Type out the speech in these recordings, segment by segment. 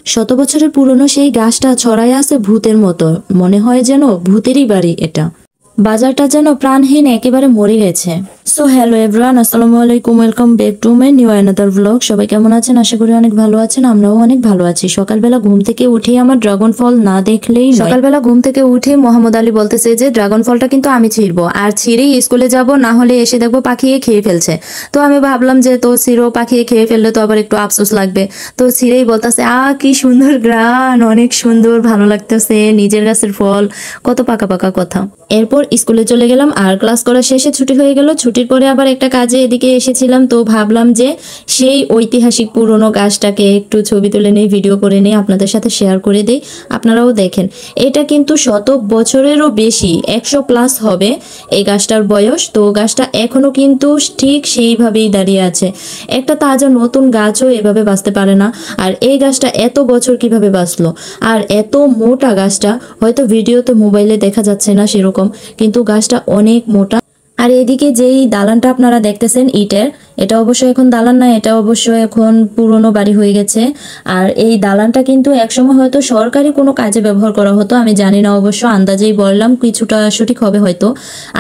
শত বছরের পুরনো সেই গাছটা ছড়ায় আছে ভূতের মতো, মনে হয় যেন ভূতেরই বাড়ি এটা। বাজারটা যেন প্রাণহীন, একেবারে মরে গেছে। সো হ্যালো এভরিওয়ান, আসসালামু আলাইকুম, welcome back to my new another blog. সবাই কেমন আছেন? আশা করি অনেক ভালো আছেন। আমরাও অনেক ভালো আছি। সকালবেলা ঘুম থেকে উঠেই আমার ড্রাগন ফল না দেখলেই নয়। সকালবেলা ঘুম থেকে উঠে মোহাম্মদ আলী বলতেছে যে ড্রাগন ফলটা কিন্তু আমি ছিঁড়বো, আর ছিঁড়েই স্কুলে যাব, না হলে এসে দেখবো পাখিয়ে খেয়ে ফেলছে। তো আমি ভাবলাম যে তো ছিঁড়ো, পাখিয়ে খেয়ে ফেললে তো আবার একটু আফসোস লাগবে। তো ছিঁড়েই বলতেছে কি সুন্দর গ্রান, অনেক সুন্দর, ভালো লাগতেছে, নিজের গাছের ফল, কত পাকা পাকা কথা। এরপর স্কুলে চলে গেলাম, আর ক্লাস করা শেষে ছুটি হয়ে গেল। ছুটির পরে আবার একটা কাজে এদিকে এসেছিলাম, তো ভাবলাম যে সেই ঐতিহাসিক পুরনো গাছটাকে একটু ছবি তুলে নেই, ভিডিও করে নেই, আপনাদের সাথে শেয়ার করে দিই, আপনারাও দেখেন। এটা কিন্তু শত বছরেরও বেশি, 100+ হবে এই গাছটার বয়স। তো গাছটা এখনো কিন্তু ঠিক সেইভাবেই দাঁড়িয়ে আছে। একটা তাজা নতুন গাছও এভাবে বাঁচতে পারে না। আর এই গাছটা এত বছর কিভাবে বাঁচলো? আর এত মোটা গাছটা, হয়তো ভিডিওতে মোবাইলে দেখা যাচ্ছে না সেরকম, কিন্তু গাছটা অনেক মোটা। আর এদিকে যেই দালানটা আপনারা দেখতেছেন ইটের, এটা অবশ্য এখন দালান না, এটা অবশ্য এখন পুরনো বাড়ি হয়ে গেছে। আর এই দালানটা কিন্তু একসময় হয়তো সরকারি কোনো কাজে ব্যবহার করা হতো, আমি জানি না, অবশ্য আন্দাজেই বললাম, কিছুটা সঠিক হবে হয়তো।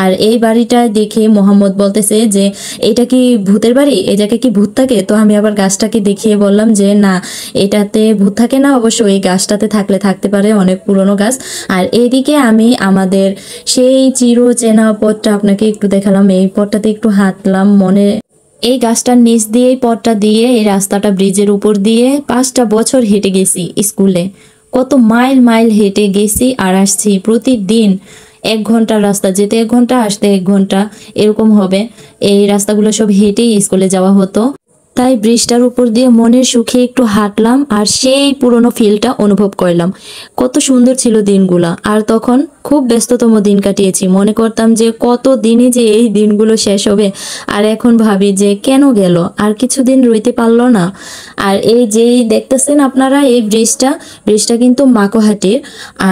আর এই বাড়িটা দেখে মোহাম্মদ বলতেছে যে এটা কি ভূতের বাড়ি, এই জায়গায় কি ভূত থাকে? তো আমি আবার গাছটাকে দেখিয়ে বললাম যে না, এটাতে ভূত থাকে না, অবশ্য এই গাছটাতে থাকলে থাকতে পারে, অনেক পুরনো গাছ। আর এইদিকে আমি আমাদের সেই চিরচেনা পথটা আপনাকে একটু দেখালাম, এই পথটাতে একটু হাঁটলাম, মনে এই গাছটার নিচ দিয়ে, এই পথটা দিয়ে, এই রাস্তাটা ব্রিজের উপর দিয়ে 5টা বছর হেঁটে গেছি স্কুলে। কত মাইল মাইল হেঁটে গেছি আর আসছি প্রতিদিন। 1 ঘন্টার রাস্তা, যেতে 1 ঘন্টা, আসতে 1 ঘন্টা, এরকম হবে। এই রাস্তাগুলো সব হেঁটেই স্কুলে যাওয়া হতো। তাই ব্রিজটার উপর দিয়ে মনের সুখে একটু হাঁটলাম, আর সেই পুরনো ফিলটা অনুভব করলাম। কত সুন্দর ছিল দিনগুলা। আর তখন খুব ব্যস্ততম দিন কাটিয়েছি, মনে করতাম যে কত দিনে যে এই দিনগুলো শেষ হবে। আর এখন ভাবি যে কেন গেল, আর কিছুদিন রইতে পারলো না। আর এই যে দেখতেছেন আপনারা, এই ব্রিজটা কিন্তু মাকোহাটির।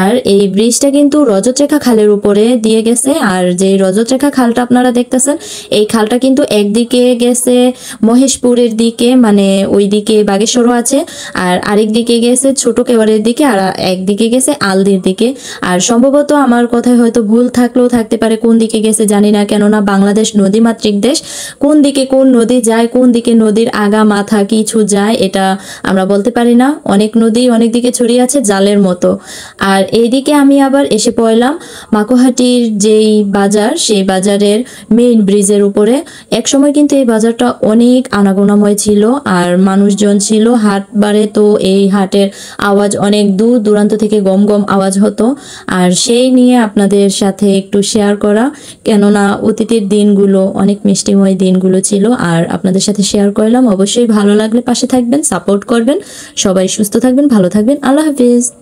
আর এই ব্রিজটা কিন্তু রজতরেখা খালের উপরে দিয়ে গেছে। আর যে রজতরেখা খালটা আপনারা দেখতেছেন, এই খালটা কিন্তু একদিকে গেছে মহেশপুরের দিকে, মানে ওইদিকে বাগেশ্বরও আছে, আর আরেক দিকে গেছে ছোট কেওয়ারের দিকে, আর একদিকে গেছে আলদির দিকে। আর সম্ভবত আমার কথায় হয়তো ভুল থাকলেও থাকতে পারে, কোন দিকে গেছে জানি না, কেননা বাংলাদেশ নদীমাতৃক দেশ। কোন দিকে কোন নদী যায়, কোন দিকে নদীর আগা মাথা কিছু যায়, এটা আমরা বলতে পারি না। অনেক নদী অনেক দিকে ছড়িয়ে আছে জালের মতো। আর এইদিকে আমি আবার এসে পড়লাম মাকোহাটির যেই বাজার, সেই বাজারের মেইন ব্রিজের উপরে। একসময় কিন্তু এই বাজারটা অনেক আনাগোনাময় ছিল, আর মানুষজন ছিল, হাট বারে, তো এই হাটের আওয়াজ অনেক দূর দূরান্ত থেকে গম গম আওয়াজ হতো। আর সেই নিয়ে আপনাদের সাথে একটু শেয়ার করা, কেননা অতীতের দিনগুলো অনেক মিষ্টিময় দিনগুলো ছিল, আর আপনাদের সাথে শেয়ার করলাম। অবশ্যই ভালো লাগলে পাশে থাকবেন, সাপোর্ট করবেন। সবাই সুস্থ থাকবেন, ভালো থাকবেন। আল্লাহ হাফিজ।